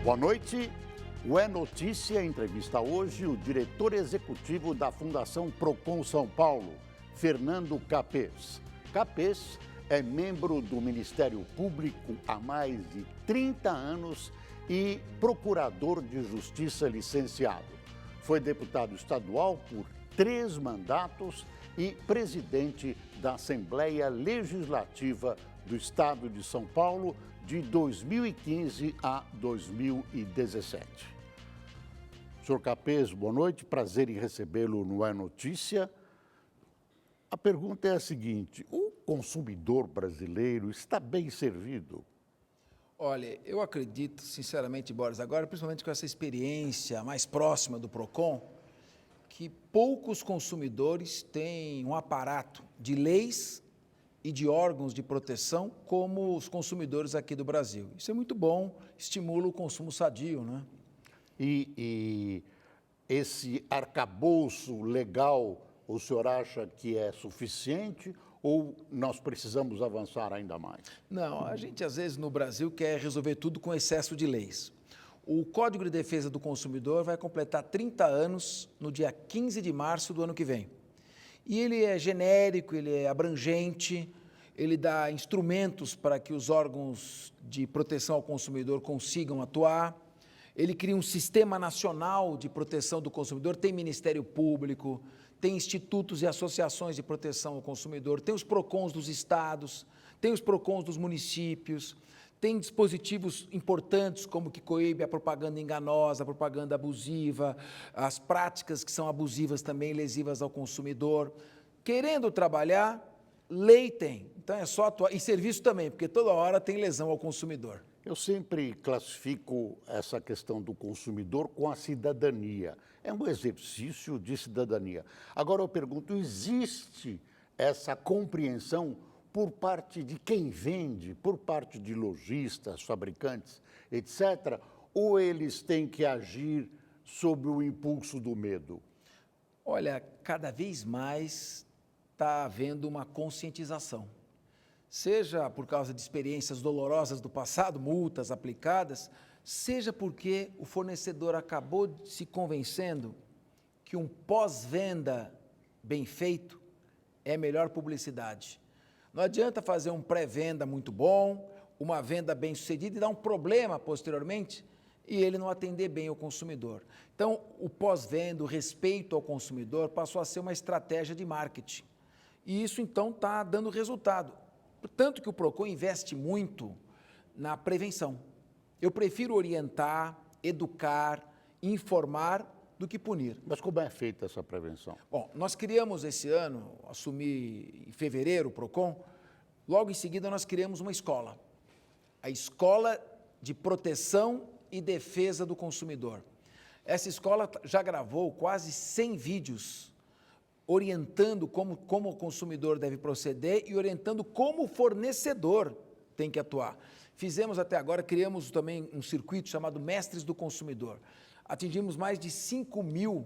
Boa noite. O É Notícia entrevista hoje o diretor executivo da Fundação Procon São Paulo, Fernando Capês. Capês é membro do Ministério Público há mais de 30 anos e procurador de justiça licenciado. Foi deputado estadual por 3 mandatos e presidente da Assembleia Legislativa do Estado de São Paulo de 2015 a 2017. Senhor Capês, boa noite, prazer em recebê-lo no É Notícia. A pergunta é a seguinte: o consumidor brasileiro está bem servido? Olha, eu acredito, sinceramente, Boris, agora, principalmente com essa experiência mais próxima do PROCON, que poucos consumidores têm um aparato de leis e de órgãos de proteção como os consumidores aqui do Brasil. Isso é muito bom, estimula o consumo sadio, né? E esse arcabouço legal, o senhor acha que é suficiente ou nós precisamos avançar ainda mais? Não, a gente às vezes no Brasil quer resolver tudo com excesso de leis. O Código de Defesa do Consumidor vai completar 30 anos no dia 15 de março do ano que vem. E ele é genérico, ele é abrangente, ele dá instrumentos para que os órgãos de proteção ao consumidor consigam atuar. Ele cria um sistema nacional de proteção do consumidor, tem Ministério Público, tem institutos e associações de proteção ao consumidor, tem os PROCONs dos estados, tem os PROCONs dos municípios, tem dispositivos importantes como que coíbe a propaganda enganosa, a propaganda abusiva, as práticas que são abusivas também, lesivas ao consumidor. Querendo trabalhar, lei tem. Então é só atuar. E serviço também, porque toda hora tem lesão ao consumidor. Eu sempre classifico essa questão do consumidor com a cidadania. É um exercício de cidadania. Agora eu pergunto, existe essa compreensão por parte de quem vende, por parte de lojistas, fabricantes, etc., ou eles têm que agir sob o impulso do medo? Olha, cada vez mais está havendo uma conscientização. Seja por causa de experiências dolorosas do passado, multas aplicadas, seja porque o fornecedor acabou se convencendo que um pós-venda bem feito é a melhor publicidade. Não adianta fazer um pré-venda muito bom, uma venda bem sucedida e dar um problema posteriormente e ele não atender bem o consumidor. Então, o pós-venda, o respeito ao consumidor passou a ser uma estratégia de marketing. E isso, então, está dando resultado. Tanto que o PROCON investe muito na prevenção. Eu prefiro orientar, educar, informar do que punir. Mas como é feita essa prevenção? Bom, nós criamos esse ano, assumi em fevereiro o PROCON, logo em seguida nós criamos uma escola. A Escola de Proteção e Defesa do Consumidor. Essa escola já gravou quase 100 vídeos orientando como o consumidor deve proceder e orientando como o fornecedor tem que atuar. Fizemos até agora, criamos também um circuito chamado Mestres do Consumidor. Atingimos mais de 5.000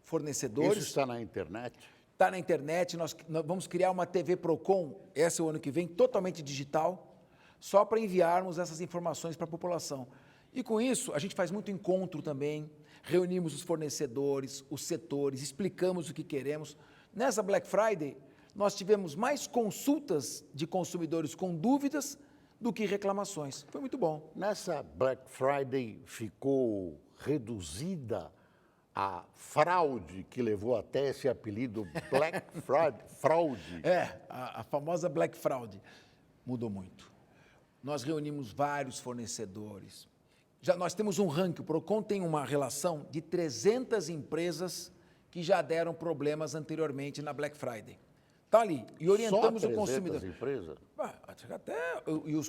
fornecedores. Isso está na internet? Está na internet, nós vamos criar uma TV PROCON, esse é o ano que vem, totalmente digital, só para enviarmos essas informações para a população. E com isso, a gente faz muito encontro também, reunimos os fornecedores, os setores, explicamos o que queremos. Nessa Black Friday, nós tivemos mais consultas de consumidores com dúvidas do que reclamações. Foi muito bom. Nessa Black Friday ficou reduzida a fraude que levou até esse apelido Black Fraude. A famosa Black Fraud mudou muito. Nós reunimos vários fornecedores. Nós temos um ranking, o PROCON tem uma relação de 300 empresas que já deram problemas anteriormente na Black Friday. Está ali, e orientamos Só o consumidor. Empresas?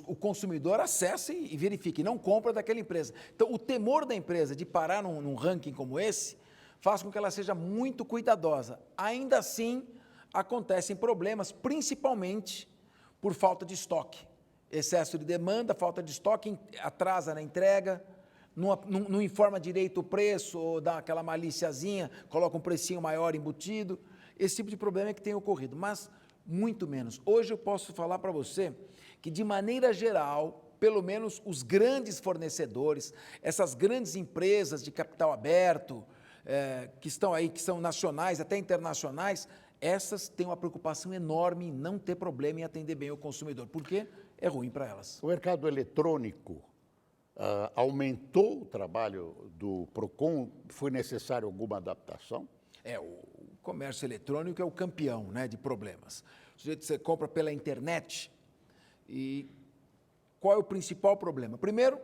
O consumidor acessa e verifica, e não compra daquela empresa. Então, o temor da empresa de parar num ranking como esse faz com que ela seja muito cuidadosa. Ainda assim, acontecem problemas, principalmente por falta de estoque. Excesso de demanda, falta de estoque, atrasa na entrega, não informa direito o preço, ou dá aquela maliciazinha, coloca um precinho maior embutido. Esse tipo de problema é que tem ocorrido, mas muito menos. Hoje eu posso falar para você que, de maneira geral, pelo menos os grandes fornecedores, essas grandes empresas de capital aberto, que estão aí, que são nacionais, até internacionais, essas têm uma preocupação enorme em não ter problema em atender bem o consumidor, porque é ruim para elas. O mercado eletrônico aumentou o trabalho do PROCON? Foi necessário alguma adaptação? O comércio eletrônico é o campeão, né, de problemas. O sujeito, você compra pela internet e qual é o principal problema? Primeiro,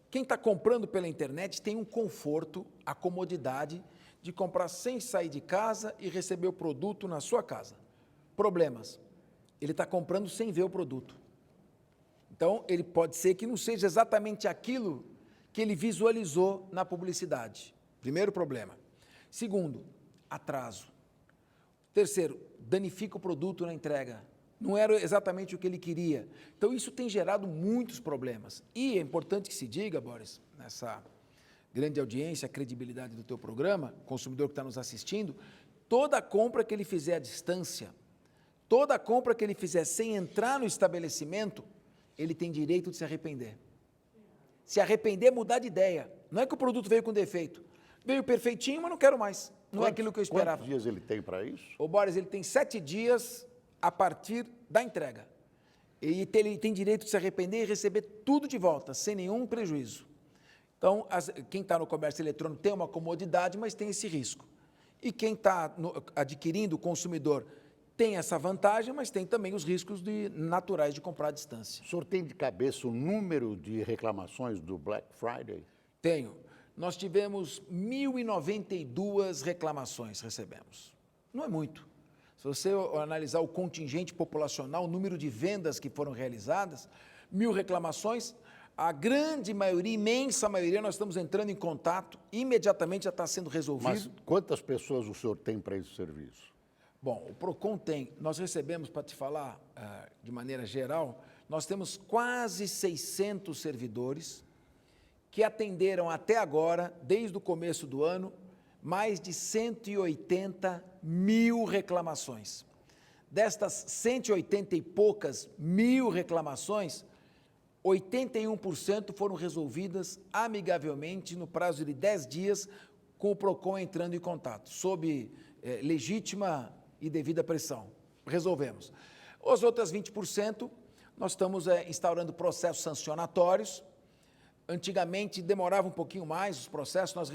quem está comprando pela internet tem um conforto, a comodidade de comprar sem sair de casa e receber o produto na sua casa. Problemas. Ele está comprando sem ver o produto. Então, ele pode ser que não seja exatamente aquilo que ele visualizou na publicidade. Primeiro problema. Segundo, atraso. Terceiro, danifica o produto na entrega. Não era exatamente o que ele queria. Então, isso tem gerado muitos problemas. E é importante que se diga, Boris, nessa grande audiência, a credibilidade do teu programa, consumidor que está nos assistindo, toda compra que ele fizer à distância, toda compra que ele fizer sem entrar no estabelecimento, ele tem direito de se arrepender. Se arrepender, mudar de ideia. Não é que o produto veio com defeito. Veio perfeitinho, mas não quero mais. Não é aquilo que eu esperava. Quantos dias ele tem para isso? Ô, Boris, ele tem 7 dias a partir da entrega. E ele tem direito de se arrepender e receber tudo de volta, sem nenhum prejuízo. Então, quem está no comércio eletrônico tem uma comodidade, mas tem esse risco. E quem está adquirindo, o consumidor, tem essa vantagem, mas tem também os riscos naturais de comprar à distância. O senhor tem de cabeça o número de reclamações do Black Friday? Tenho. Nós tivemos 1.092 reclamações, recebemos. Não é muito. Se você analisar o contingente populacional, o número de vendas que foram realizadas, 1.000 reclamações, a grande maioria, imensa maioria, nós estamos entrando em contato, imediatamente já está sendo resolvido. Mas quantas pessoas o senhor tem para esse serviço? Bom, o PROCON tem, nós recebemos, para te falar de maneira geral, nós temos quase 600 servidores que atenderam até agora, desde o começo do ano, mais de 180 mil reclamações. Destas 180 e poucas mil reclamações, 81% foram resolvidas amigavelmente no prazo de 10 dias, com o PROCON entrando em contato, sob legítima e devida pressão. Resolvemos. Os outras 20%, nós estamos instaurando processos sancionatórios. Antigamente demorava um pouquinho mais os processos, nós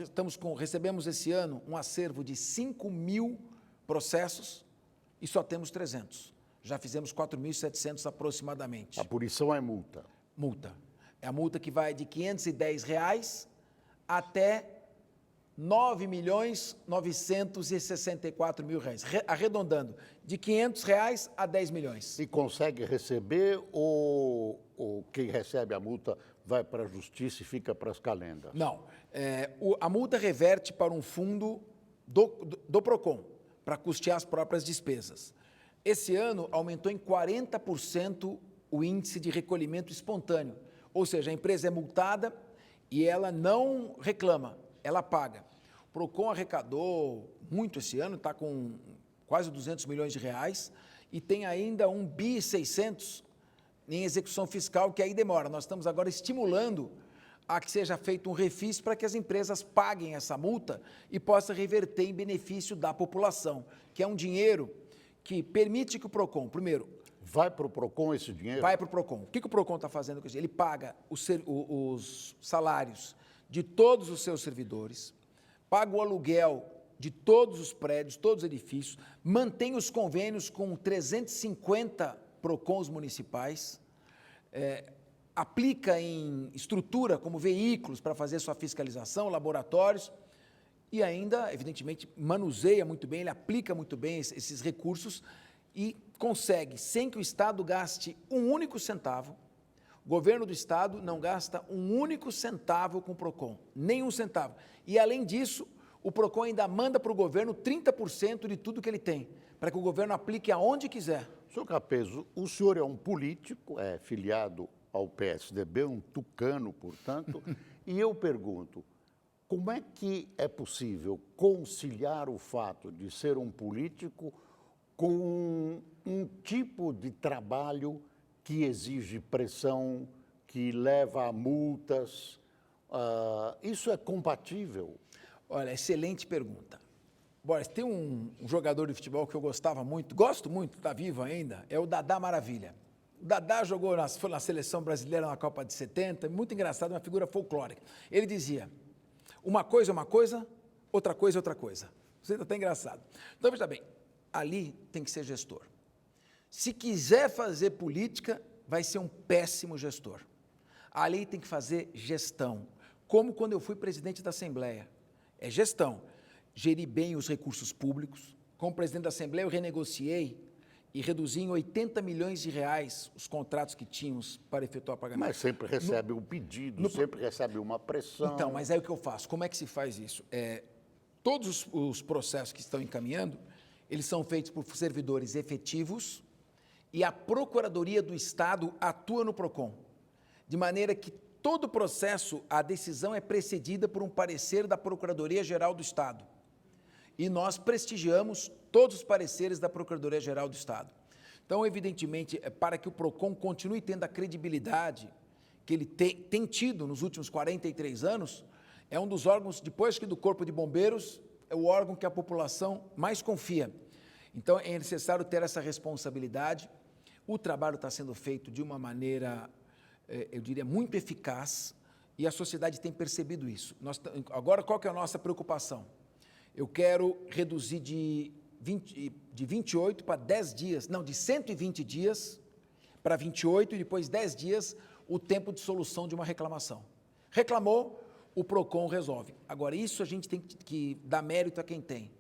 recebemos esse ano um acervo de 5.000 processos e só temos 300. Já fizemos 4.700 aproximadamente. A punição é multa? Multa. É a multa que vai de R$ 510 até R$ 9.964.000. Arredondando, de R$ 500 a 10 milhões. E consegue receber ou quem recebe a multa vai para a justiça e fica para as calendas? Não. A multa reverte para um fundo do PROCON, para custear as próprias despesas. Esse ano aumentou em 40% o índice de recolhimento espontâneo, ou seja, a empresa é multada e ela não reclama, ela paga. O PROCON arrecadou muito esse ano, está com quase 200 milhões de reais e tem ainda 1.600 em execução fiscal, que aí demora. Nós estamos agora estimulando a que seja feito um refis para que as empresas paguem essa multa e possa reverter em benefício da população, que é um dinheiro que permite que o PROCON, primeiro... Vai para o PROCON esse dinheiro? Vai para o PROCON. O que o PROCON está fazendo com isso? Ele paga os salários de todos os seus servidores, paga o aluguel de todos os prédios, todos os edifícios, mantém os convênios com 350 PROCONs municipais, aplica em estrutura como veículos para fazer sua fiscalização, laboratórios, e ainda, evidentemente, manuseia muito bem, ele aplica muito bem esses recursos e consegue, sem que o Estado gaste um único centavo, o governo do Estado não gasta um único centavo com o PROCON, nenhum centavo. E, além disso, o PROCON ainda manda para o governo 30% de tudo que ele tem, para que o governo aplique aonde quiser. Senhor Capezo, o senhor é um político, é filiado ao PSDB, um tucano, portanto, e eu pergunto, como é que é possível conciliar o fato de ser um político com um tipo de trabalho que exige pressão, que leva a multas. Isso é compatível? Olha, excelente pergunta. Boris, tem um jogador de futebol que eu gostava muito, gosto muito, está vivo ainda, é o Dadá Maravilha. O Dadá foi na seleção brasileira na Copa de 70, muito engraçado, uma figura folclórica. Ele dizia, uma coisa é uma coisa, outra coisa é outra coisa. Isso é até engraçado. Então, veja bem, ali tem que ser gestor. Se quiser fazer política, vai ser um péssimo gestor. Ali tem que fazer gestão, como quando eu fui presidente da Assembleia. É gestão. Geri bem os recursos públicos. Como presidente da Assembleia, eu renegociei e reduzi em 80 milhões de reais os contratos que tínhamos para efetuar pagamento. Mas sempre recebe um pedido, sempre recebe uma pressão. Então, mas aí o que eu faço? Como é que se faz isso? Todos os processos que estão encaminhando, eles são feitos por servidores efetivos e a Procuradoria do Estado atua no PROCON, de maneira que todo o processo, a decisão é precedida por um parecer da Procuradoria-Geral do Estado. E nós prestigiamos todos os pareceres da Procuradoria-Geral do Estado. Então, evidentemente, para que o PROCON continue tendo a credibilidade que ele tem tido nos últimos 43 anos, é um dos órgãos, depois que do Corpo de Bombeiros, é o órgão que a população mais confia. Então, é necessário ter essa responsabilidade. O trabalho está sendo feito de uma maneira, eu diria, muito eficaz, e a sociedade tem percebido isso. Agora, qual que é a nossa preocupação? Eu quero reduzir de 28 para 10 dias, não, de 120 dias para 28 e depois 10 dias o tempo de solução de uma reclamação. Reclamou, o PROCON resolve. Agora, isso a gente tem que dar mérito a quem tem.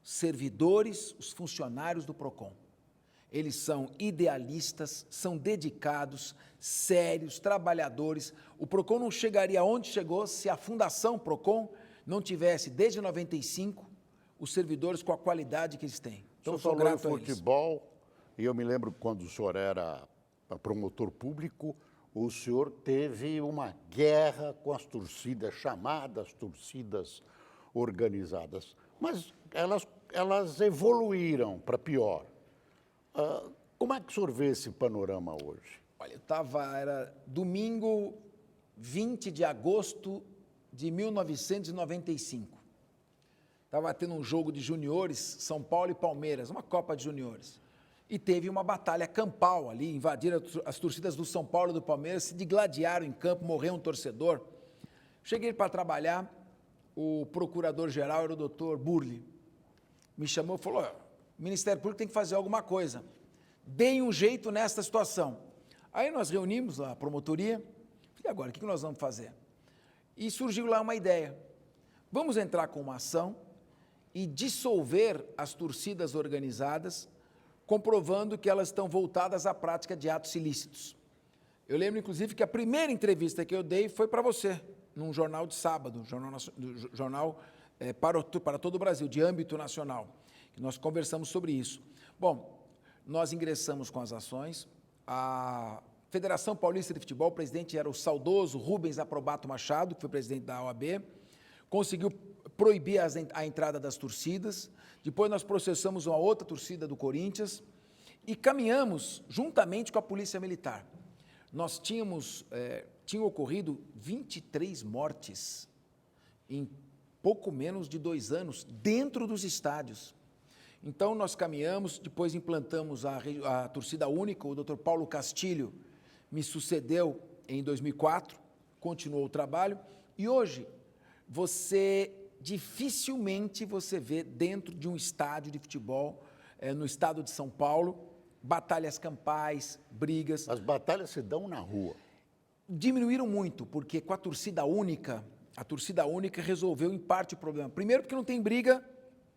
Servidores, os funcionários do PROCON. Eles são idealistas, são dedicados, sérios, trabalhadores. O PROCON não chegaria onde chegou se a Fundação PROCON não tivesse, desde 95, os servidores com a qualidade que eles têm. Então, eu sou grato a eles. Futebol, e eu me lembro quando o senhor era promotor público, o senhor teve uma guerra com as torcidas, chamadas torcidas organizadas. Mas elas evoluíram para pior. Como é que o senhor vê esse panorama hoje? Olha, era domingo 20 de agosto de 1995. Estava tendo um jogo de juniores, São Paulo e Palmeiras, uma Copa de Juniores. E teve uma batalha campal ali, invadiram as torcidas do São Paulo e do Palmeiras, se digladiaram em campo, morreu um torcedor. Cheguei para trabalhar, o procurador-geral era o doutor Burli. Me chamou e falou, o Ministério Público tem que fazer alguma coisa. Deem um jeito nesta situação. Aí nós reunimos a promotoria, e agora, o que nós vamos fazer? E surgiu lá uma ideia. Vamos entrar com uma ação e dissolver as torcidas organizadas, comprovando que elas estão voltadas à prática de atos ilícitos. Eu lembro, inclusive, que a primeira entrevista que eu dei foi para você, num jornal de sábado, jornal para todo o Brasil, de âmbito nacional, que nós conversamos sobre isso. Bom, nós ingressamos com as ações, a Federação Paulista de Futebol, o presidente era o saudoso Rubens Aprobato Machado, que foi presidente da OAB, conseguiu proibir a entrada das torcidas. Depois nós processamos uma outra torcida do Corinthians e caminhamos juntamente com a Polícia Militar. Nós tinham ocorrido 23 mortes em pouco menos de 2 anos dentro dos estádios. Então nós caminhamos, depois implantamos a torcida única, o Dr. Paulo Castilho me sucedeu em 2004, continuou o trabalho e hoje dificilmente você vê dentro de um estádio de futebol, no estado de São Paulo, batalhas campais, brigas. As batalhas se dão na rua. Diminuíram muito, porque com a torcida única resolveu em parte o problema. Primeiro, porque não tem briga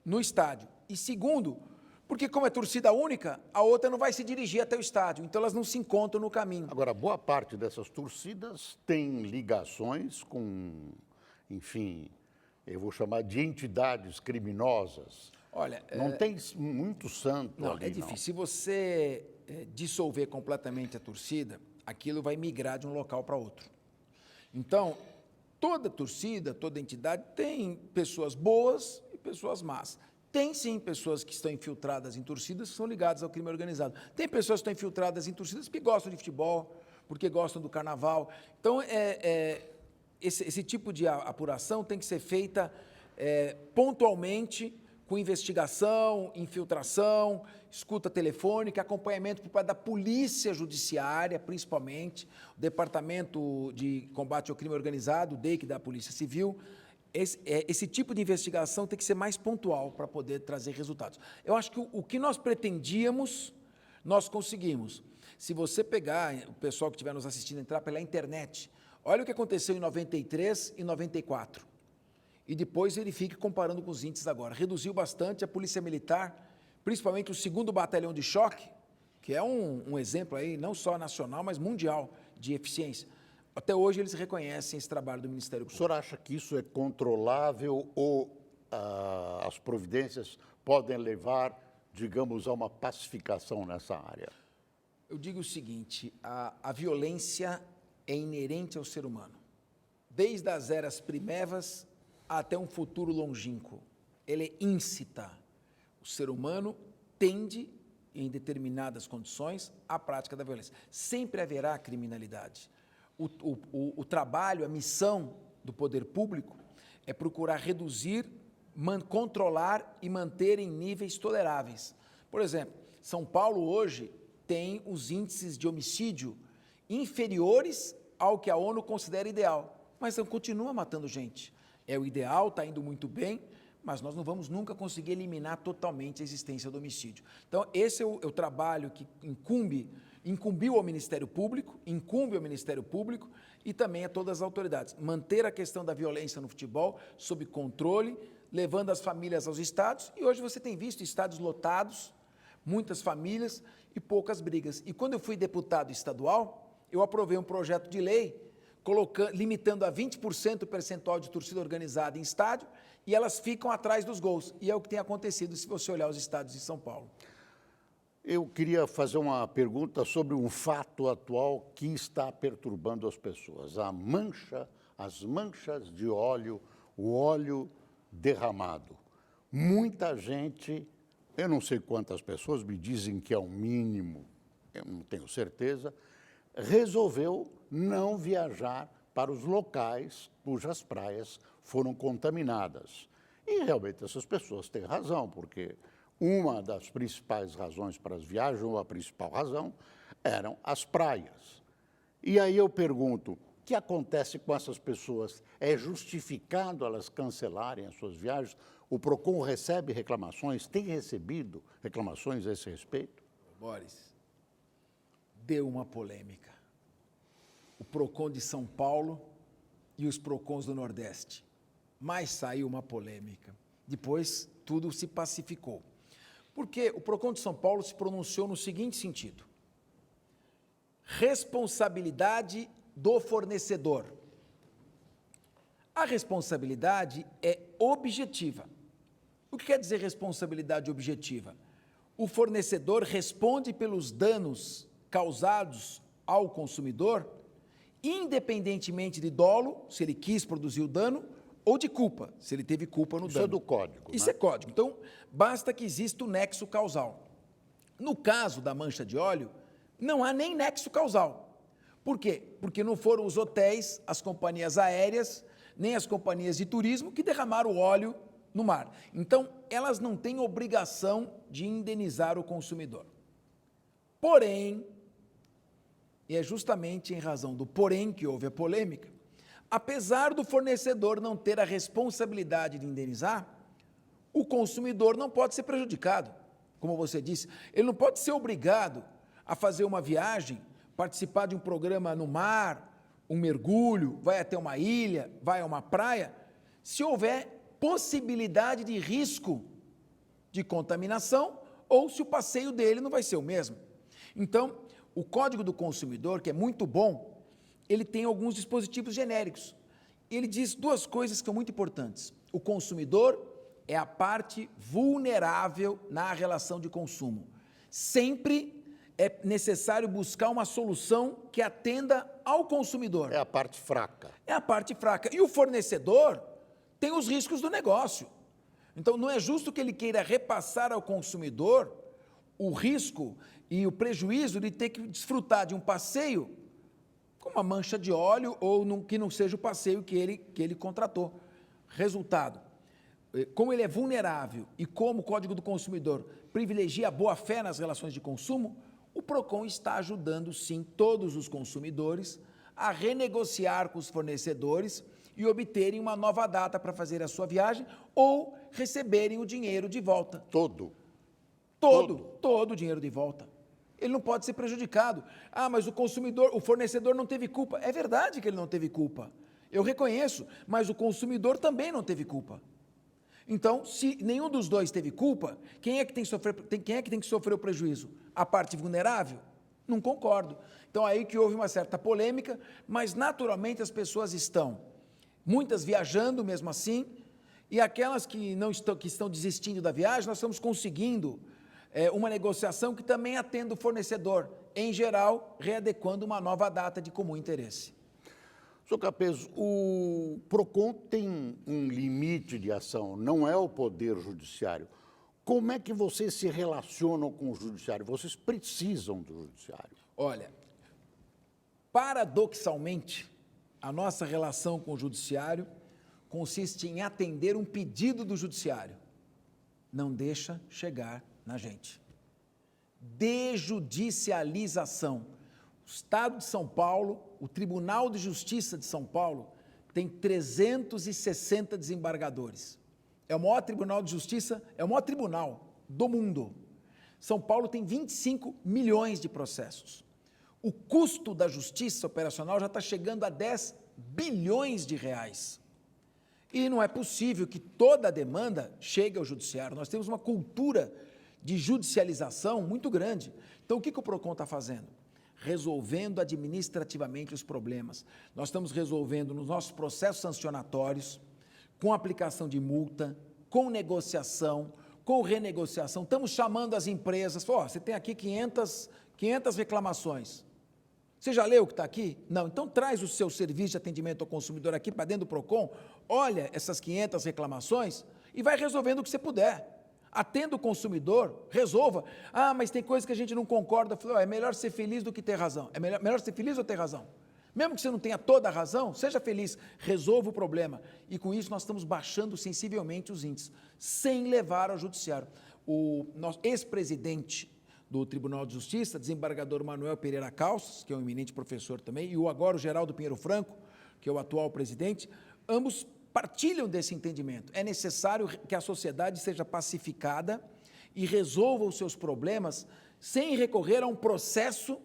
no estádio. E segundo, porque como é torcida única, a outra não vai se dirigir até o estádio, então elas não se encontram no caminho. Agora, boa parte dessas torcidas tem ligações com, enfim, eu vou chamar de entidades criminosas. Olha, não tem muito santo não, ali, é difícil. Não. Se você dissolver completamente a torcida, aquilo vai migrar de um local para outro. Então, toda torcida, toda entidade tem pessoas boas e pessoas más. Tem, sim, pessoas que estão infiltradas em torcidas que são ligadas ao crime organizado. Tem pessoas que estão infiltradas em torcidas que gostam de futebol, porque gostam do carnaval. Então, esse tipo de apuração tem que ser feita pontualmente, com investigação, infiltração, escuta telefônica, acompanhamento por parte da Polícia Judiciária, principalmente, o Departamento de Combate ao Crime Organizado, o DEIC da Polícia Civil. Esse tipo de investigação tem que ser mais pontual para poder trazer resultados. Eu acho que o que nós pretendíamos, nós conseguimos. Se você pegar, o pessoal que estiver nos assistindo, entrar pela internet, olha o que aconteceu em 93 e 94. E depois verifique comparando com os índices agora. Reduziu bastante a Polícia Militar, principalmente o 2º Batalhão de Choque, que é um exemplo aí, não só nacional, mas mundial, de eficiência. Até hoje eles reconhecem esse trabalho do Ministério Público. O senhor acha que isso é controlável ou as providências podem levar, digamos, a uma pacificação nessa área? Eu digo o seguinte, a violência é inerente ao ser humano. Desde as eras primevas até um futuro longínquo. Ele é íncita. O ser humano tende, em determinadas condições, à prática da violência. Sempre haverá criminalidade. O trabalho, a missão do poder público é procurar reduzir, controlar e manter em níveis toleráveis. Por exemplo, São Paulo hoje tem os índices de homicídio inferiores ao que a ONU considera ideal, mas continua matando gente. É o ideal, está indo muito bem, mas nós não vamos nunca conseguir eliminar totalmente a existência do homicídio. Então, esse é o trabalho que incumbiu ao Ministério Público, incumbe ao Ministério Público e também a todas as autoridades. Manter a questão da violência no futebol sob controle, levando as famílias aos estádios, e hoje você tem visto estádios lotados, muitas famílias e poucas brigas. E quando eu fui deputado estadual, eu aprovei um projeto de lei limitando a 20% o percentual de torcida organizada em estádio, e elas ficam atrás dos gols. E é o que tem acontecido se você olhar os estádios de São Paulo. Eu queria fazer uma pergunta sobre um fato atual que está perturbando as pessoas. As manchas de óleo, o óleo derramado. Muita gente, eu não sei quantas pessoas, me dizem que é o mínimo, eu não tenho certeza, resolveu não viajar para os locais cujas praias foram contaminadas. E realmente essas pessoas têm razão, porque uma das principais razões para as viagens, ou a principal razão, eram as praias. E aí eu pergunto, o que acontece com essas pessoas? É justificado elas cancelarem as suas viagens? O PROCON recebe reclamações, tem recebido reclamações a esse respeito? Boris, deu uma polêmica. O PROCON de São Paulo e os PROCONs do Nordeste. Mas saiu uma polêmica. Depois, tudo se pacificou. Porque o PROCON de São Paulo se pronunciou no seguinte sentido: responsabilidade do fornecedor. A responsabilidade é objetiva. O que quer dizer responsabilidade objetiva? O fornecedor responde pelos danos causados ao consumidor, independentemente de dolo, se ele quis produzir o dano, ou de culpa, se ele teve culpa no dano. Isso é do código. Isso é código. Então, basta que exista o nexo causal. No caso da mancha de óleo, não há nem nexo causal. Por quê? Porque não foram os hotéis, as companhias aéreas, nem as companhias de turismo que derramaram o óleo no mar. Então, elas não têm obrigação de indenizar o consumidor. Porém, e é justamente em razão do porém que houve a polêmica, apesar do fornecedor não ter a responsabilidade de indenizar, o consumidor não pode ser prejudicado. Como você disse, ele não pode ser obrigado a fazer uma viagem, participar de um programa no mar, um mergulho, vai até uma ilha, vai a uma praia, se houver possibilidade de risco de contaminação ou se o passeio dele não vai ser o mesmo. Então, o Código do Consumidor, que é muito bom, ele tem alguns dispositivos genéricos. Ele diz duas coisas que são muito importantes. O consumidor é a parte vulnerável na relação de consumo. Sempre é necessário buscar uma solução que atenda ao consumidor. É a parte fraca. É a parte fraca. E o fornecedor tem os riscos do negócio. Então, não é justo que ele queira repassar ao consumidor o risco e o prejuízo de ter que desfrutar de um passeio com uma mancha de óleo ou que não seja o passeio que ele contratou. Resultado, como ele é vulnerável e como o Código do Consumidor privilegia a boa-fé nas relações de consumo, o PROCON está ajudando, sim, todos os consumidores a renegociar com os fornecedores e obterem uma nova data para fazer a sua viagem ou receberem o dinheiro de volta. Todo o dinheiro de volta. Ele não pode ser prejudicado. Ah, mas o fornecedor não teve culpa. É verdade que ele não teve culpa. Eu reconheço, mas o consumidor também não teve culpa. Então, se nenhum dos dois teve culpa, quem é que tem que sofrer o prejuízo? A parte vulnerável? Não concordo. Então, aí que houve uma certa polêmica, mas naturalmente as pessoas estão, muitas viajando mesmo assim, e aquelas que estão desistindo da viagem, nós estamos conseguindo uma negociação que também atenda o fornecedor, em geral, readequando uma nova data de comum interesse. Senhor Capês, o PROCON tem um limite de ação, não é o Poder Judiciário. Como é que vocês se relacionam com o Judiciário? Vocês precisam do Judiciário. Olha, paradoxalmente, a nossa relação com o Judiciário consiste em atender um pedido do Judiciário. Não deixa chegar na gente. Desjudicialização. O Estado de São Paulo, o Tribunal de Justiça de São Paulo, tem 360 desembargadores. É o maior tribunal de justiça, é o maior tribunal do mundo. São Paulo tem 25 milhões de processos. O custo da justiça operacional já está chegando a 10 bilhões de reais. E não é possível que toda a demanda chegue ao judiciário. Nós temos uma cultura de judicialização muito grande. Então, o que o PROCON está fazendo? Resolvendo administrativamente os problemas. Nós estamos resolvendo nos nossos processos sancionatórios, com aplicação de multa, com negociação, com renegociação. Estamos chamando as empresas, você tem aqui 500 reclamações. Você já leu o que está aqui? Não, então traz o seu serviço de atendimento ao consumidor aqui para dentro do PROCON, olha essas 500 reclamações e vai resolvendo o que você puder. Atenda o consumidor, resolva. Ah, mas tem coisa que a gente não concorda. Eu falei, é melhor ser feliz do que ter razão. É melhor ser feliz ou ter razão? Mesmo que você não tenha toda a razão, seja feliz, resolva o problema. E com isso nós estamos baixando sensivelmente os índices, sem levar ao judiciário. O nosso ex-presidente do Tribunal de Justiça, desembargador Manuel Pereira Calças, que é um eminente professor também, e agora o Geraldo Pinheiro Franco, que é o atual presidente, ambos partilham desse entendimento. É necessário que a sociedade seja pacificada e resolva os seus problemas sem recorrer a um processo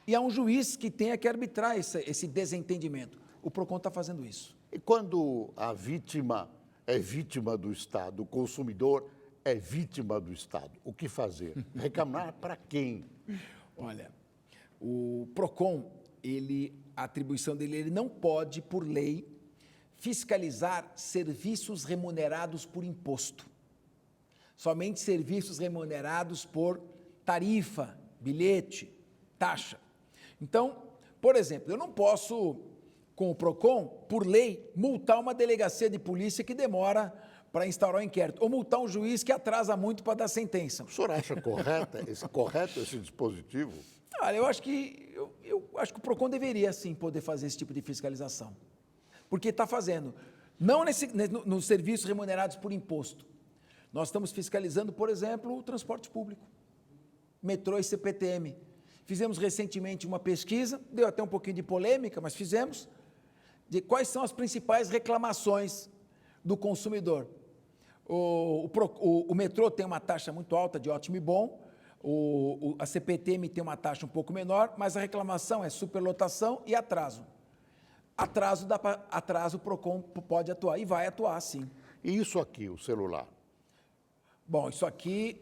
e a um juiz que tenha que arbitrar esse desentendimento. O PROCON está fazendo isso. E quando a vítima é vítima do Estado, o consumidor é vítima do Estado, o que fazer? Reclamar para quem? Olha, o PROCON, a atribuição dele, ele não pode, por lei, fiscalizar serviços remunerados por imposto. Somente serviços remunerados por tarifa, bilhete, taxa. Então, por exemplo, eu não posso, com o PROCON, por lei, multar uma delegacia de polícia que demora para instaurar o inquérito, ou multar um juiz que atrasa muito para dar sentença. O senhor acha correto esse dispositivo? Olha, eu acho que o PROCON deveria, sim, poder fazer esse tipo de fiscalização. Porque está fazendo, não nos serviços remunerados por imposto. Nós estamos fiscalizando, por exemplo, o transporte público, metrô e CPTM. Fizemos recentemente uma pesquisa, deu até um pouquinho de polêmica, mas fizemos, de quais são as principais reclamações do consumidor. O metrô tem uma taxa muito alta de ótimo e bom, a CPTM tem uma taxa um pouco menor, mas a reclamação é superlotação e atraso. Atraso, o PROCON pode atuar e vai atuar, sim. E isso aqui, o celular? Bom, isso aqui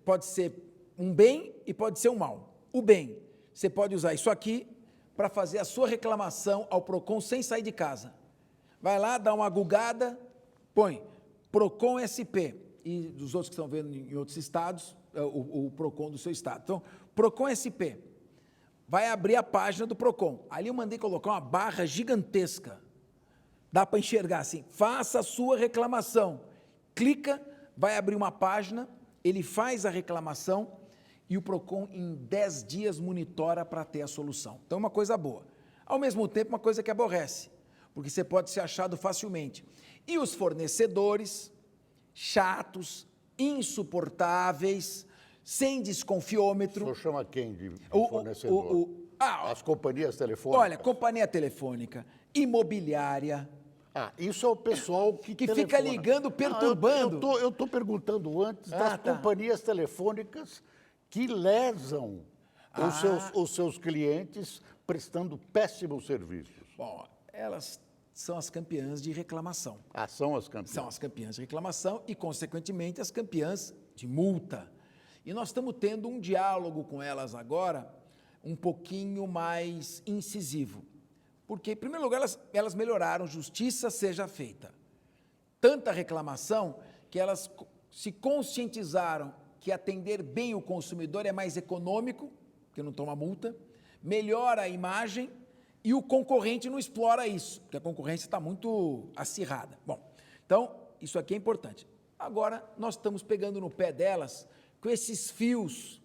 pode ser um bem e pode ser um mal. O bem, você pode usar isso aqui para fazer a sua reclamação ao PROCON sem sair de casa. Vai lá, dá uma gugada, põe PROCON SP, e dos outros que estão vendo em outros estados, o PROCON do seu estado. Então, PROCON SP. Vai abrir a página do PROCON. Ali eu mandei colocar uma barra gigantesca. Dá para enxergar assim. Faça a sua reclamação. Clica, vai abrir uma página, ele faz a reclamação e o PROCON em 10 dias monitora para ter a solução. Então, é uma coisa boa. Ao mesmo tempo, uma coisa que aborrece, porque você pode ser achado facilmente. E os fornecedores, chatos, insuportáveis, sem desconfiômetro. O senhor chama quem de fornecedor? As companhias telefônicas? Olha, companhia telefônica, imobiliária. Isso é o pessoal que fica ligando, perturbando. Eu estou perguntando antes das companhias telefônicas que lesam os seus clientes prestando péssimos serviços. Bom, elas são as campeãs de reclamação. São as campeãs. São as campeãs de reclamação e, consequentemente, as campeãs de multa. E nós estamos tendo um diálogo com elas agora um pouquinho mais incisivo. Porque, em primeiro lugar, elas melhoraram, justiça seja feita. Tanta reclamação que elas se conscientizaram que atender bem o consumidor é mais econômico, porque não toma multa, melhora a imagem e o concorrente não explora isso, porque a concorrência está muito acirrada. Bom, então, isso aqui é importante. Agora, nós estamos pegando no pé delas com esses fios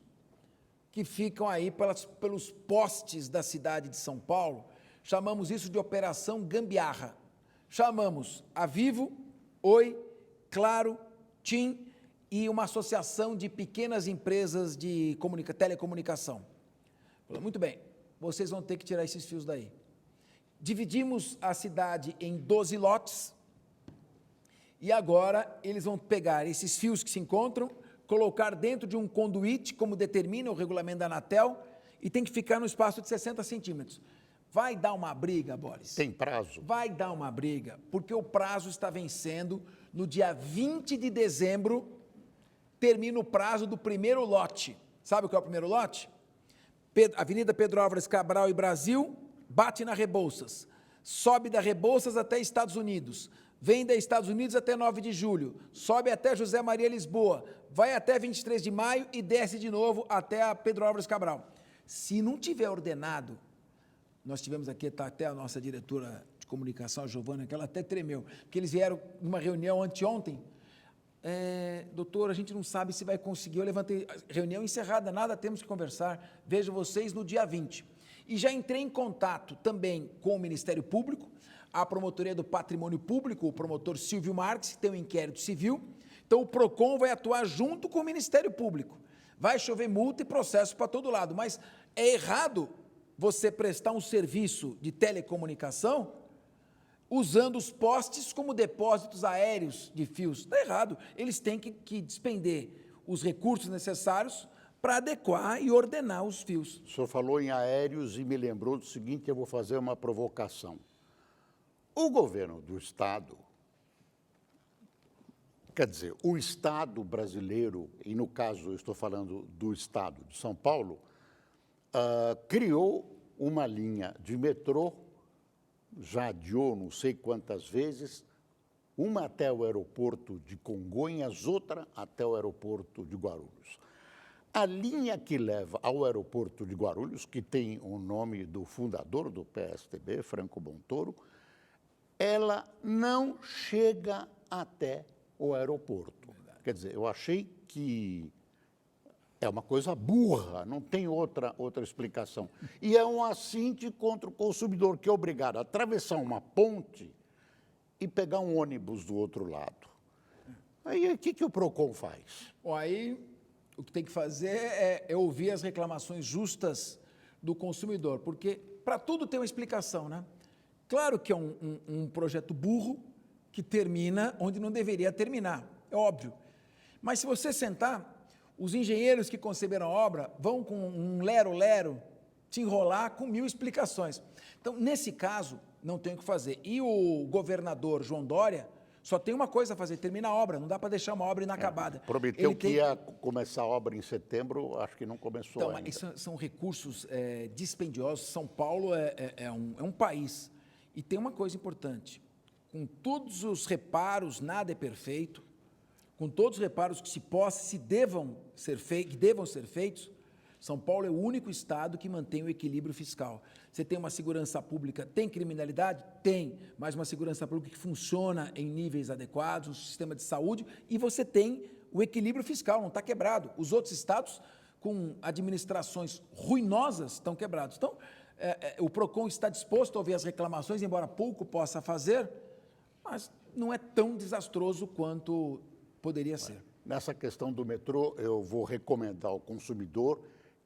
que ficam aí pelos postes da cidade de São Paulo. Chamamos isso de Operação Gambiarra. Chamamos a Vivo, Oi, Claro, TIM e uma associação de pequenas empresas de telecomunicação. Muito bem, vocês vão ter que tirar esses fios daí. Dividimos a cidade em 12 lotes e agora eles vão pegar esses fios que se encontram, colocar dentro de um conduíte, como determina o regulamento da Anatel, e tem que ficar no espaço de 60 centímetros. Vai dar uma briga, Boris? Tem prazo? Vai dar uma briga, porque o prazo está vencendo. No dia 20 de dezembro, termina o prazo do primeiro lote. Sabe o que é o primeiro lote? Avenida Pedro Álvares Cabral e Brasil, bate na Rebouças. Sobe da Rebouças até Estados Unidos. Vem da Estados Unidos até 9 de julho. Sobe até José Maria Lisboa. Vai até 23 de maio e desce de novo até a Pedro Álvares Cabral. Se não tiver ordenado, nós tivemos aqui até a nossa diretora de comunicação, a Giovana, que ela até tremeu, porque eles vieram numa reunião anteontem. Doutor, a gente não sabe se vai conseguir. Eu levantei, reunião encerrada, nada, temos que conversar. Vejo vocês no dia 20. E já entrei em contato também com o Ministério Público, a Promotoria do Patrimônio Público, o promotor Silvio Marques, que tem um inquérito civil. Então, o PROCON vai atuar junto com o Ministério Público. Vai chover multa e processo para todo lado, mas é errado você prestar um serviço de telecomunicação usando os postes como depósitos aéreos de fios. Está errado. Eles têm que despender os recursos necessários para adequar e ordenar os fios. O senhor falou em aéreos e me lembrou do seguinte, eu vou fazer uma provocação. O governo do Estado, quer dizer, o Estado brasileiro, e no caso eu estou falando do Estado de São Paulo, criou uma linha de metrô, já adiou não sei quantas vezes, uma até o aeroporto de Congonhas, outra até o aeroporto de Guarulhos. A linha que leva ao aeroporto de Guarulhos, que tem o nome do fundador do PSTB, Franco Montoro, ela não chega até o aeroporto. Quer dizer, eu achei que é uma coisa burra, não tem outra explicação. E é um assinte contra o consumidor, que é obrigado a atravessar uma ponte e pegar um ônibus do outro lado. Aí, o que o PROCON faz? Bom, aí, o que tem que fazer é ouvir as reclamações justas do consumidor, porque para tudo tem uma explicação, né? Claro que é um projeto burro que termina onde não deveria terminar, é óbvio. Mas se você sentar, os engenheiros que conceberam a obra vão com um lero-lero te enrolar com 1000 explicações. Então, nesse caso, não tem o que fazer. E o governador João Dória só tem uma coisa a fazer, termina a obra, não dá para deixar uma obra inacabada. Prometeu que ia começar a obra em setembro, acho que não começou então, ainda. Então, são recursos dispendiosos. São Paulo é um país. E tem uma coisa importante, com todos os reparos, nada é perfeito, com todos os reparos que devam ser feitos, São Paulo é o único estado que mantém o equilíbrio fiscal. Você tem uma segurança pública, tem criminalidade? Tem, mas uma segurança pública que funciona em níveis adequados, um sistema de saúde, e você tem o equilíbrio fiscal, não está quebrado. Os outros estados com administrações ruinosas estão quebrados. Então, o PROCON está disposto a ouvir as reclamações, embora pouco possa fazer, mas não é tão desastroso quanto poderia ser. Nessa questão do metrô, eu vou recomendar ao consumidor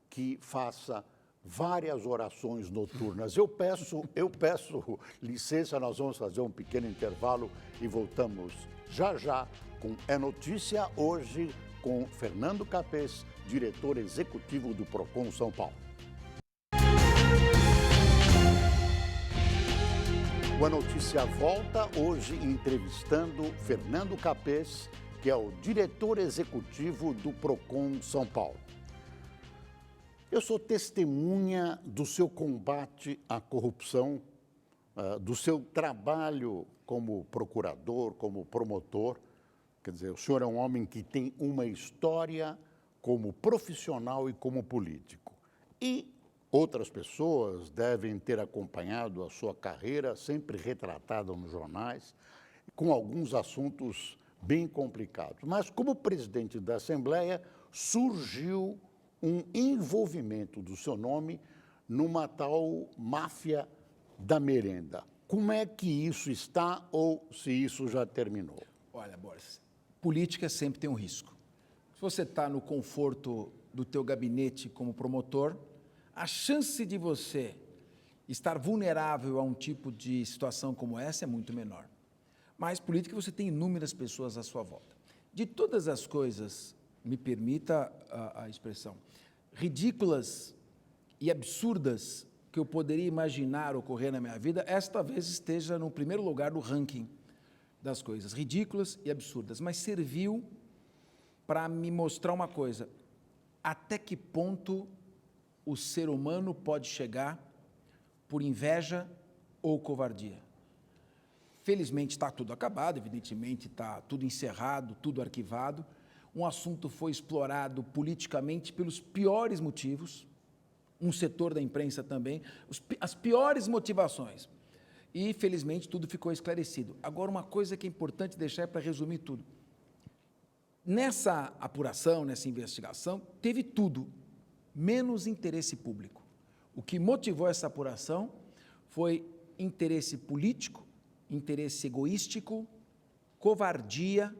que faça várias orações noturnas. Eu peço licença, nós vamos fazer um pequeno intervalo e voltamos já com É Notícia Hoje com Fernando Capês, diretor executivo do PROCON São Paulo. O É Notícia volta hoje entrevistando Fernando Capês, que é o diretor executivo do PROCON São Paulo. Eu sou testemunha do seu combate à corrupção, do seu trabalho como procurador, como promotor. Quer dizer, o senhor é um homem que tem uma história como profissional e como político. E outras pessoas devem ter acompanhado a sua carreira, sempre retratada nos jornais, com alguns assuntos bem complicados. Mas, como presidente da Assembleia, surgiu um envolvimento do seu nome numa tal máfia da merenda. Como é que isso está ou se isso já terminou? Olha, Boris, política sempre tem um risco. Se você está no conforto do teu gabinete como promotor, a chance de você estar vulnerável a um tipo de situação como essa é muito menor. Mas política você tem inúmeras pessoas à sua volta. De todas as coisas, me permita a expressão, ridículas e absurdas que eu poderia imaginar ocorrer na minha vida, esta talvez esteja no primeiro lugar do ranking das coisas ridículas e absurdas, mas serviu para me mostrar uma coisa: até que ponto o ser humano pode chegar por inveja ou covardia. Felizmente está tudo acabado, evidentemente está tudo encerrado, tudo arquivado. Um assunto foi explorado politicamente pelos piores motivos, um setor da imprensa também, as piores motivações. E, felizmente, tudo ficou esclarecido. Agora, uma coisa que é importante deixar para resumir tudo. Nessa apuração, nessa investigação, teve tudo, menos interesse público. O que motivou essa apuração foi interesse político, interesse egoístico, covardia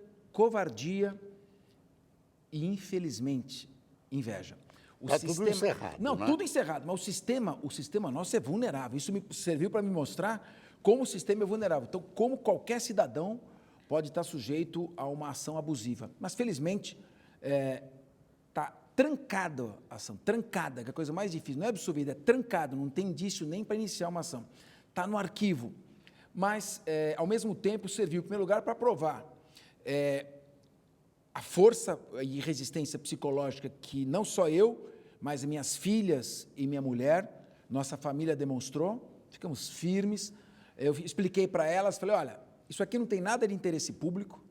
e, infelizmente, inveja. Está tudo encerrado, não, né? Tudo encerrado, mas o sistema nosso é vulnerável. Isso me serviu para me mostrar como o sistema é vulnerável. Então, como qualquer cidadão pode estar sujeito a uma ação abusiva. Mas, felizmente, está trancada a ação, trancada, que é a coisa mais difícil. Não é absolvida, é trancado, não tem indício nem para iniciar uma ação. Está no arquivo. Mas, ao mesmo tempo, serviu, em primeiro lugar, para provar a força e resistência psicológica que não só eu, mas minhas filhas e minha mulher, nossa família demonstrou. Ficamos firmes. Eu expliquei para elas, falei, olha, isso aqui não tem nada de interesse público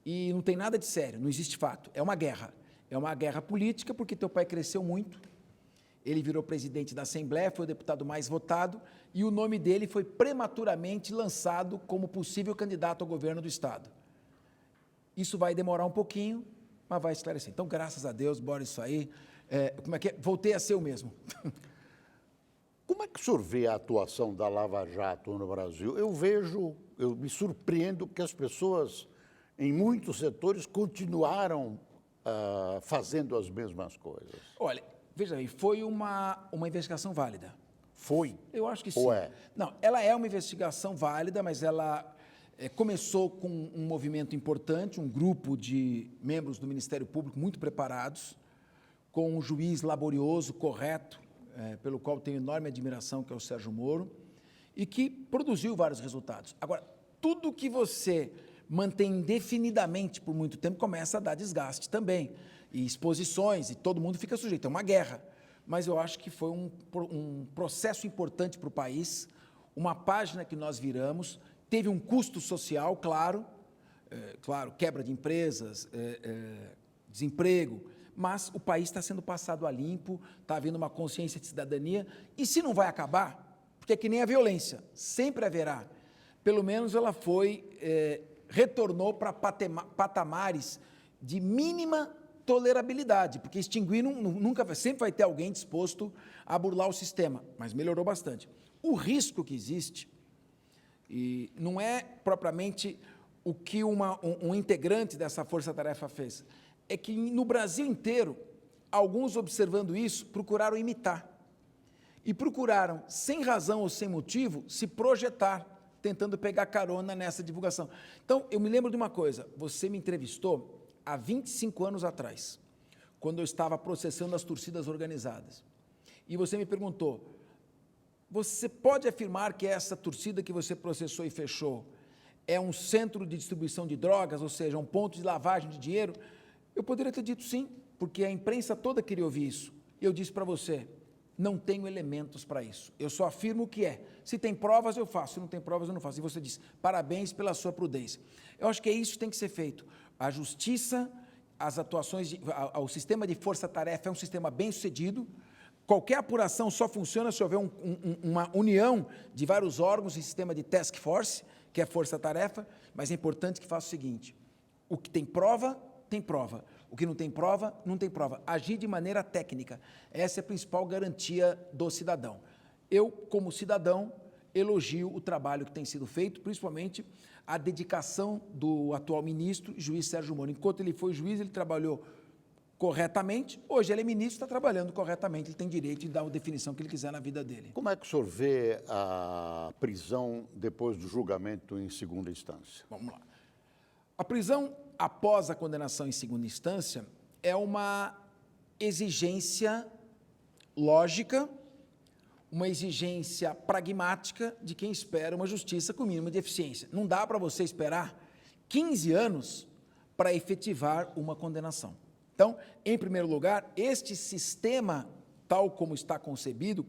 e não tem nada de sério, não existe fato. É uma guerra política, porque teu pai cresceu muito, ele virou presidente da Assembleia, foi o deputado mais votado e o nome dele foi prematuramente lançado como possível candidato ao governo do Estado. Isso vai demorar um pouquinho, mas vai esclarecer. Então, graças a Deus, bora isso aí. Voltei a ser o mesmo. Como é que o senhor vê a atuação da Lava Jato no Brasil? Eu me surpreendo que as pessoas, em muitos setores, continuaram fazendo as mesmas coisas. Olha, veja aí, foi uma investigação válida. Foi? Eu acho que sim. Ou é? Não, ela é uma investigação válida, mas ela começou com um movimento importante, um grupo de membros do Ministério Público muito preparados, com um juiz laborioso, correto, pelo qual tenho enorme admiração, que é o Sérgio Moro, e que produziu vários resultados. Agora, tudo que você mantém indefinidamente por muito tempo começa a dar desgaste também, e exposições, e todo mundo fica sujeito, é uma guerra. Mas eu acho que foi um processo importante para o país, uma página que nós viramos, teve um custo social, claro, quebra de empresas, desemprego, mas o país está sendo passado a limpo, está havendo uma consciência de cidadania, e se não vai acabar, porque é que nem a violência, sempre haverá, pelo menos ela retornou para patamares de mínima tolerabilidade, porque extinguir sempre vai ter alguém disposto a burlar o sistema, mas melhorou bastante. O risco que existe, e não é propriamente o que um integrante dessa força-tarefa fez, é que no Brasil inteiro, alguns observando isso, procuraram imitar. E procuraram, sem razão ou sem motivo, se projetar, tentando pegar carona nessa divulgação. Então, eu me lembro de uma coisa, você me entrevistou há 25 anos atrás, quando eu estava processando as torcidas organizadas. E você me perguntou, você pode afirmar que essa torcida que você processou e fechou é um centro de distribuição de drogas, ou seja, um ponto de lavagem de dinheiro? Eu poderia ter dito sim, porque a imprensa toda queria ouvir isso. E eu disse para você, não tenho elementos para isso. Eu só afirmo o que é. Se tem provas, eu faço. Se não tem provas, eu não faço. E você disse, parabéns pela sua prudência. Eu acho que é isso que tem que ser feito. A justiça, as atuações, o sistema de força-tarefa é um sistema bem-sucedido. Qualquer apuração só funciona se houver uma união de vários órgãos em sistema de task force, que é força-tarefa, mas é importante que faça o seguinte, o que tem prova, tem prova. O que não tem prova, não tem prova. Agir de maneira técnica. Essa é a principal garantia do cidadão. Eu, como cidadão, elogio o trabalho que tem sido feito, principalmente a dedicação do atual ministro, juiz Sérgio Moro. Enquanto ele foi juiz, ele trabalhou corretamente. Hoje ele é ministro, está trabalhando corretamente. Ele tem direito de dar a definição que ele quiser na vida dele. Como é que o senhor vê a prisão depois do julgamento em segunda instância? Vamos lá. A prisão após a condenação em segunda instância é uma exigência lógica, uma exigência pragmática de quem espera uma justiça com mínimo de eficiência. Não dá para você esperar 15 anos para efetivar uma condenação. Então, em primeiro lugar, este sistema, tal como está concebido,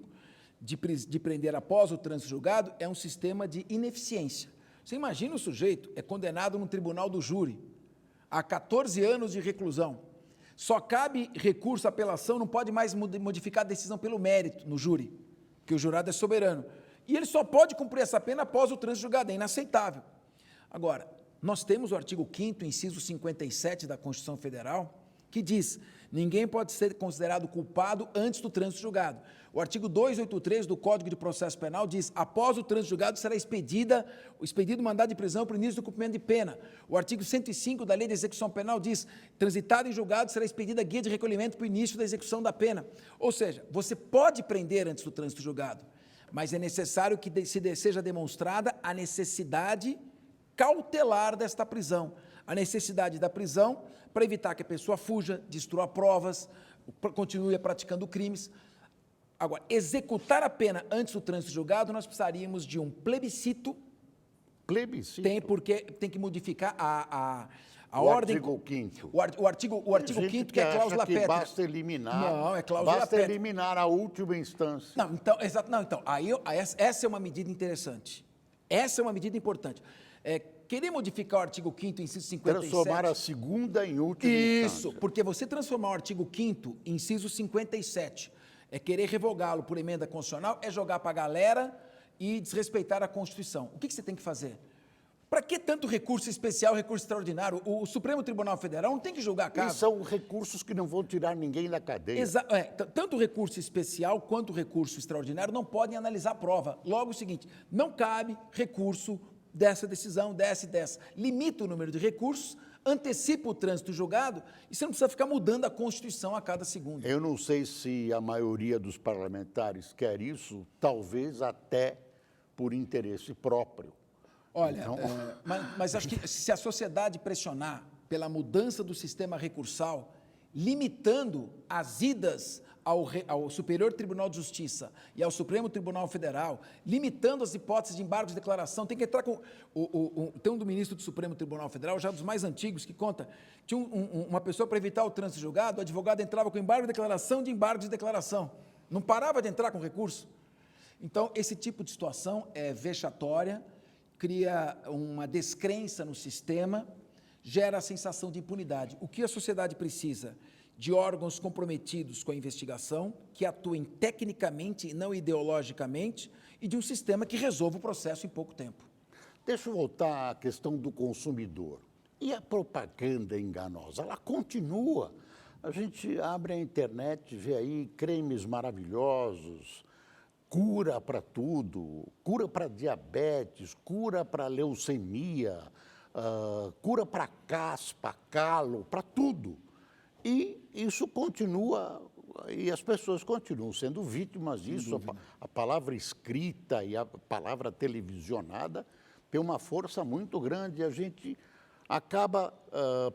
de prender após o trânsito julgado, é um sistema de ineficiência. Você imagina o sujeito é condenado no tribunal do júri a 14 anos de reclusão. Só cabe recurso, apelação, não pode mais modificar a decisão pelo mérito no júri, que o jurado é soberano. E ele só pode cumprir essa pena após o trânsito julgado, é inaceitável. Agora, nós temos o artigo 5º, inciso 57 da Constituição Federal, que diz, ninguém pode ser considerado culpado antes do trânsito julgado. O artigo 283 do Código de Processo Penal diz, após o trânsito julgado será expedido o mandado de prisão para o início do cumprimento de pena. O artigo 105 da Lei de Execução Penal diz, transitado em julgado será expedida guia de recolhimento para o início da execução da pena. Ou seja, você pode prender antes do trânsito julgado, mas é necessário que seja demonstrada a necessidade cautelar desta prisão. A necessidade da prisão para evitar que a pessoa fuja, destrua provas, continue praticando crimes. Agora, executar a pena antes do trânsito julgado, nós precisaríamos de um plebiscito. Plebiscito? Tem, porque tem que modificar a o ordem. Artigo 5º. O artigo 5º, que é cláusula pétrea. Basta eliminar. Não, é cláusula basta pétrea. eliminar a última instância. Não, então, exato. Não, então, essa é uma medida interessante. Essa é uma medida importante. Querer modificar o artigo 5º, inciso 57... Transformar a segunda em última instância. Isso, porque você transformar o artigo 5º, inciso 57, é querer revogá-lo por emenda constitucional, é jogar para a galera e desrespeitar a Constituição. O que você tem que fazer? Para que tanto recurso especial, recurso extraordinário? O Supremo Tribunal Federal não tem que julgar caso. E são recursos que não vão tirar ninguém da cadeia. Tanto o recurso especial quanto o recurso extraordinário não podem analisar a prova. Logo o seguinte, não cabe recurso dessa decisão, dessa. Limita o número de recursos, antecipa o trânsito julgado e você não precisa ficar mudando a Constituição a cada segundo. Eu não sei se a maioria dos parlamentares quer isso, talvez até por interesse próprio. Olha, então... mas acho que se a sociedade pressionar pela mudança do sistema recursal, limitando as idas ao Superior Tribunal de Justiça e ao Supremo Tribunal Federal, limitando as hipóteses de embargo de declaração, tem que entrar com... Tem um do ministro do Supremo Tribunal Federal, já dos mais antigos, que conta, tinha uma pessoa para evitar o trânsito julgado, o advogado entrava com embargo de declaração, não parava de entrar com recurso. Então, esse tipo de situação é vexatória, cria uma descrença no sistema, gera a sensação de impunidade. O que a sociedade precisa? De órgãos comprometidos com a investigação, que atuem tecnicamente e não ideologicamente, e de um sistema que resolva o processo em pouco tempo. Deixa eu voltar à questão do consumidor. E a propaganda enganosa? Ela continua. A gente abre a internet, vê aí cremes maravilhosos, cura para tudo, cura para diabetes, cura para leucemia, cura para caspa, calo, para tudo. E isso continua, e as pessoas continuam sendo vítimas disso. A palavra escrita e a palavra televisionada tem uma força muito grande. A gente acaba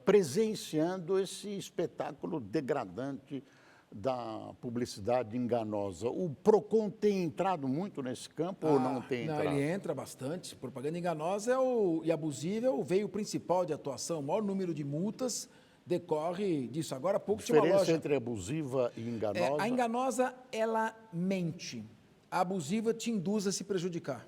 presenciando esse espetáculo degradante da publicidade enganosa. O PROCON tem entrado muito nesse campo ou não tem entrado? Não, ele entra bastante. Propaganda enganosa e abusiva é o veio principal de atuação. O maior número de multas decorre disso. Agora há pouco tinha uma Diferença loja... entre abusiva e enganosa? A enganosa, ela mente. A abusiva te induz a se prejudicar.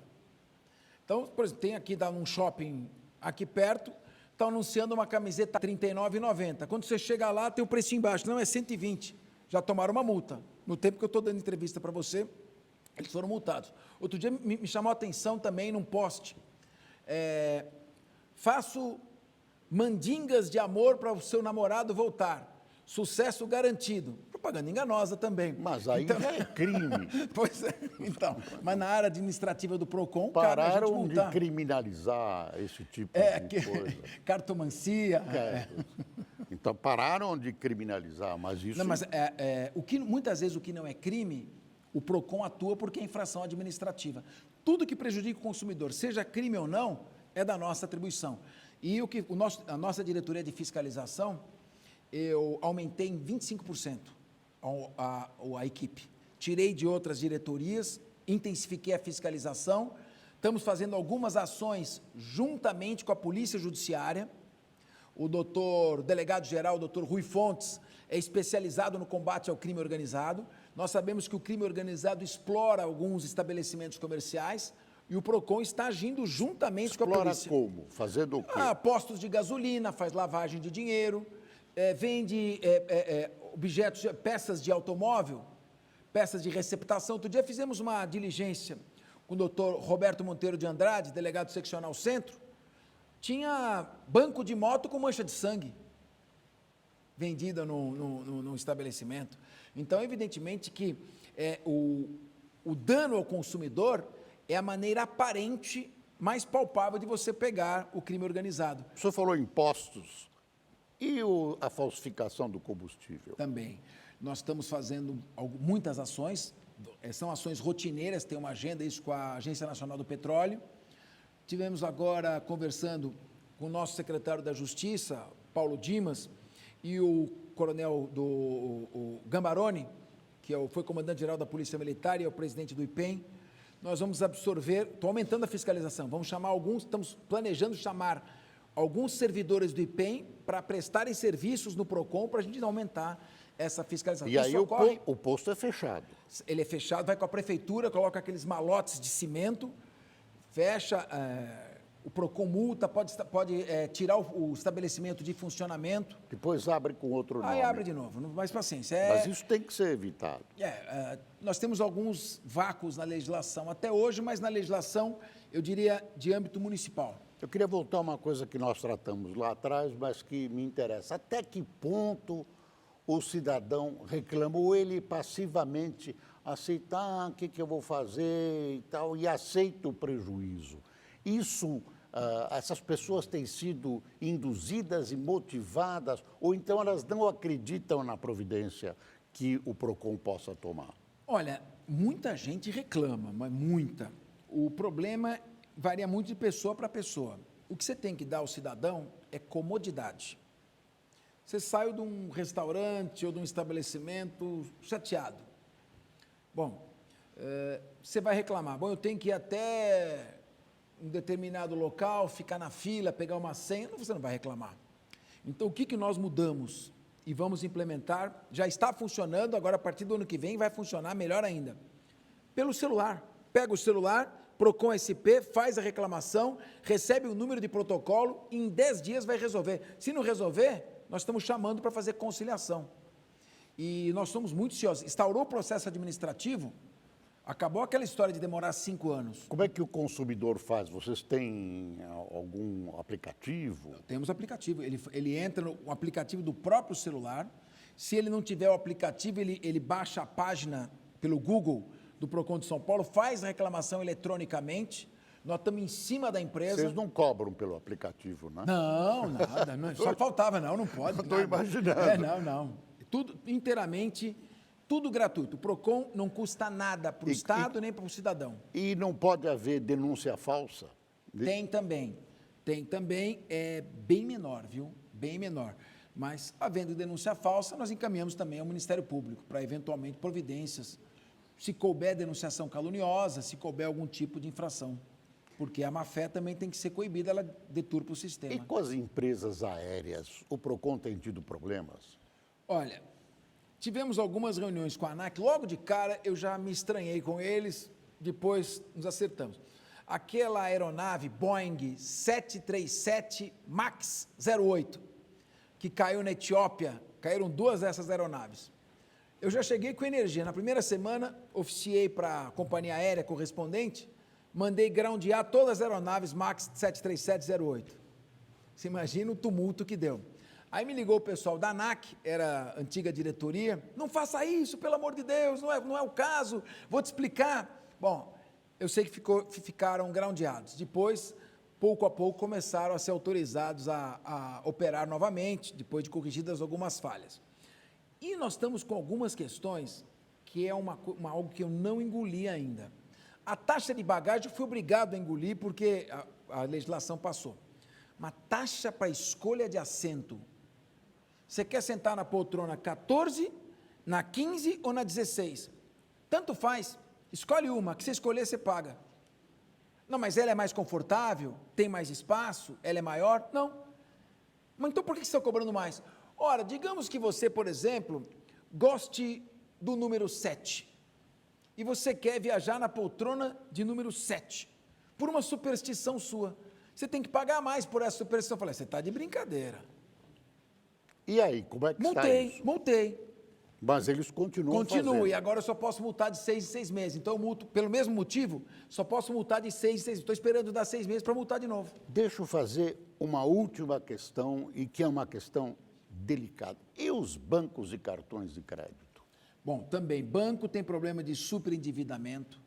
Então, por exemplo, tem aqui, dá num shopping aqui perto, está anunciando uma camiseta R$ 39,90. Quando você chega lá, tem o preço embaixo. Não, é 120. Já tomaram uma multa. No tempo que eu estou dando entrevista para você, eles foram multados. Outro dia me chamou a atenção também num post. Faço mandingas de amor para o seu namorado voltar. Sucesso garantido. Propaganda enganosa também. Mas aí já é crime. Pois é, então. Mas na área administrativa do PROCON, pararam de criminalizar esse tipo de coisa. Cartomancia. Então, pararam de criminalizar, mas isso... Não, mas muitas vezes o que não é crime, o PROCON atua porque é infração administrativa. Tudo que prejudica o consumidor, seja crime ou não, é da nossa atribuição. E a nossa diretoria de fiscalização, eu aumentei em 25% a equipe. Tirei de outras diretorias, intensifiquei a fiscalização, estamos fazendo algumas ações juntamente com a Polícia Judiciária. O delegado-geral, o doutor Rui Fontes, é especializado no combate ao crime organizado. Nós sabemos que o crime organizado explora alguns estabelecimentos comerciais e o PROCON está agindo juntamente com a polícia. Explora como? Fazendo o quê? Postos de gasolina, faz lavagem de dinheiro, vende objetos, peças de automóvel, peças de receptação. Outro dia fizemos uma diligência com o doutor Roberto Monteiro de Andrade, delegado seccional Centro. Tinha banco de moto com mancha de sangue vendida no estabelecimento. Então, evidentemente que o dano ao consumidor é a maneira aparente, mais palpável de você pegar o crime organizado. O senhor falou impostos e a falsificação do combustível? Também. Nós estamos fazendo muitas ações, são ações rotineiras, tem uma agenda, isso com a Agência Nacional do Petróleo. Tivemos agora conversando com o nosso secretário da Justiça, Paulo Dimas, e o coronel o Gambaroni, que foi comandante-geral da Polícia Militar e é o presidente do IPEM. Nós vamos absorver, estou aumentando a fiscalização, estamos planejando chamar alguns servidores do IPEM para prestarem serviços no PROCON para a gente aumentar essa fiscalização. E aí o posto é fechado? Ele é fechado, vai com a prefeitura, coloca aqueles malotes de cimento, fecha, o PROCON multa, pode tirar o estabelecimento de funcionamento. Depois abre com outro nome. Aí abre de novo, mais paciência. Mas isso tem que ser evitado. Nós temos alguns vácuos na legislação até hoje, mas na legislação, eu diria, de âmbito municipal. Eu queria voltar a uma coisa que nós tratamos lá atrás, mas que me interessa. Até que ponto o cidadão reclama, ou ele passivamente aceita, o que eu vou fazer e tal, e aceita o prejuízo? Essas pessoas têm sido induzidas e motivadas, ou então elas não acreditam na providência que o PROCON possa tomar? Olha, muita gente reclama, mas muita. O problema varia muito de pessoa para pessoa. O que você tem que dar ao cidadão é comodidade. Você saiu de um restaurante ou de um estabelecimento chateado. Bom, você vai reclamar. Bom, eu tenho que ir até um determinado local, ficar na fila, pegar uma senha. Você não vai reclamar. Então, o que nós mudamos e vamos implementar? Já está funcionando, agora a partir do ano que vem vai funcionar melhor ainda. Pelo celular. Pega o celular, PROCON SP, faz a reclamação, recebe o número de protocolo e em 10 dias vai resolver. Se não resolver, nós estamos chamando para fazer conciliação. E nós somos muito ciosos. Instaurou o processo administrativo, acabou aquela história de demorar 5 anos. Como é que o consumidor faz? Vocês têm algum aplicativo? Temos aplicativo. Ele entra no aplicativo do próprio celular, Se ele não tiver o aplicativo, ele baixa a página pelo Google do Procon de São Paulo, faz a reclamação eletronicamente, nós estamos em cima da empresa. Vocês não cobram pelo aplicativo, né? Não, nada, não, só faltava, não pode. Estou imaginando. Não. Tudo inteiramente, tudo gratuito. O Procon não custa nada para o Estado nem para o cidadão. E não pode haver denúncia falsa? Tem também, é bem menor, viu? Bem menor. Mas, havendo denúncia falsa, nós encaminhamos também ao Ministério Público para, eventualmente, providências. Se couber denunciação caluniosa, se couber algum tipo de infração. Porque a má-fé também tem que ser coibida, ela deturpa o sistema. E com as empresas aéreas, o Procon tem tido problemas? Olha, tivemos algumas reuniões com a ANAC, logo de cara eu já me estranhei com eles, depois nos acertamos. Aquela aeronave Boeing 737 MAX 08, que caiu na Etiópia, caíram 2 dessas aeronaves. Eu já cheguei com energia. Na primeira semana, oficiei para a companhia aérea correspondente, mandei groundear todas as aeronaves MAX 737-08. Você imagina o tumulto que deu. Aí me ligou o pessoal da ANAC, era a antiga diretoria, não faça isso, pelo amor de Deus, não é o caso, vou te explicar. Bom, eu sei que ficaram groundeados. Depois, pouco a pouco, começaram a ser autorizados a operar novamente, depois de corrigidas algumas falhas. E nós estamos com algumas questões que é algo que eu não engoli ainda. A taxa de bagagem eu fui obrigado a engolir porque a legislação passou. Uma taxa para escolha de assento. Você quer sentar na poltrona 14, na 15 ou na 16? Tanto faz. Escolhe uma, que você escolher, você paga. Não, mas ela é mais confortável? Tem mais espaço? Ela é maior? Não. Mas então por que você está cobrando mais? Ora, digamos que você, por exemplo, goste do número 7 e você quer viajar na poltrona de número 7, por uma superstição sua. Você tem que pagar mais por essa superstição. Eu falei, você está de brincadeira. E aí, como é que está isso? Multei. Mas eles continuam fazendo. E agora eu só posso multar de 6 em 6 meses. Então eu multo, pelo mesmo motivo, só posso multar de 6 em 6 meses. Estou esperando dar 6 meses para multar de novo. Deixa eu fazer uma última questão, e que é uma questão delicada. E os bancos e cartões de crédito? Bom, também, banco tem problema de superendividamento.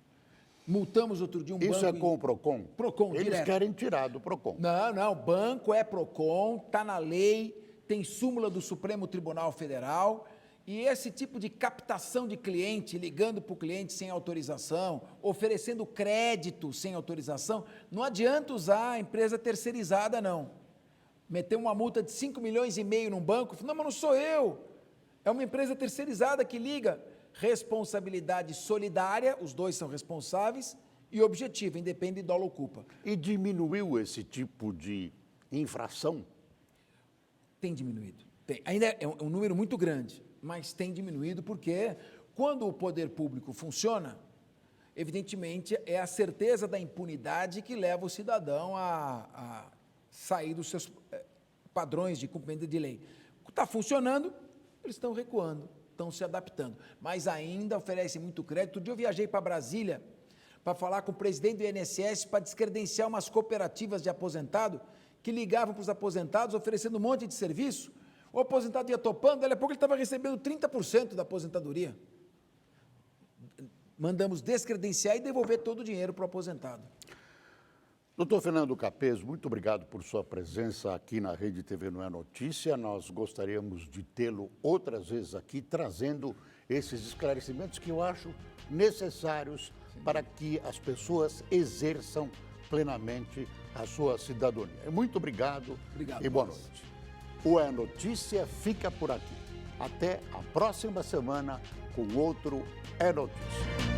Multamos outro dia um banco... Isso é com o Procon? Procon, Eles direto. querem tirar do Procon. Não, banco é Procon, está na lei, tem súmula do Supremo Tribunal Federal, e esse tipo de captação de cliente, ligando para o cliente sem autorização, oferecendo crédito sem autorização, não adianta usar a empresa terceirizada, não. Meter uma multa de 5,5 milhões num banco, não, mas não sou eu. É uma empresa terceirizada que liga. Responsabilidade solidária, os dois são responsáveis, e objetiva, independe de dolo ou culpa. E diminuiu esse tipo de infração? Tem diminuído. Tem. Ainda é um número muito grande, mas tem diminuído porque quando o poder público funciona, evidentemente é a certeza da impunidade que leva o cidadão a sair dos seus padrões de cumprimento de lei. Está funcionando, eles estão recuando, estão se adaptando, mas ainda oferece muito crédito. Um dia eu viajei para Brasília para falar com o presidente do INSS para descredenciar umas cooperativas de aposentado que ligavam para os aposentados oferecendo um monte de serviço. O aposentado ia topando, daqui a pouco ele estava recebendo 30% da aposentadoria. Mandamos descredenciar e devolver todo o dinheiro para o aposentado. Doutor Fernando Capês, muito obrigado por sua presença aqui na Rede TV Não é Notícia. Nós gostaríamos de tê-lo outras vezes aqui, trazendo esses esclarecimentos que eu acho necessários para que as pessoas exerçam plenamente a sua cidadania. Muito obrigado, e boa noite. O É Notícia fica por aqui. Até a próxima semana com outro É Notícia.